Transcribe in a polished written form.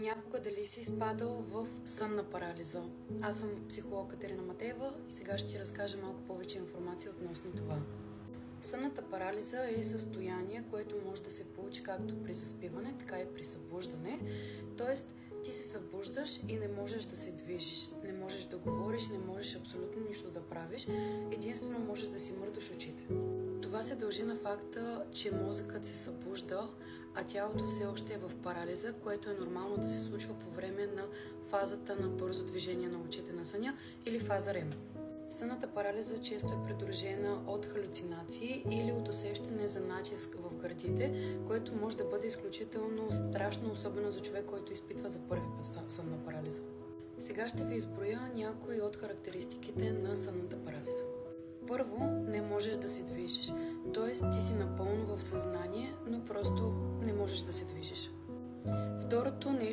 Някога дали си изпадал в сънна парализа? Аз съм психолог Катерина Матеева и сега ще ти разкажа малко повече информация относно това. Сънната парализа е състояние, което може да се получи както при заспиване, така и при събуждане. Тоест, ти се събуждаш и не можеш да се движиш, не можеш да говориш, не можеш абсолютно нищо да правиш, единствено можеш да си мърдаш очите. Това се дължи на факта, че мозъкът се събужда, а тялото все още е в парализа, което е нормално да се случва по време на фазата на бързо движение на очите на съня или фаза REM. Сънната парализа често е придружена от халюцинации или от усещане за натиск в гърдите, което може да бъде изключително страшно, особено за човек, който изпитва за първи път сънна парализа. Сега ще ви изброя някои от характеристиките на сънната парализа. Първо, не можеш да се движиш, т.е. ти си напълно в съзнание, но просто не можеш да се движиш. Второто нещо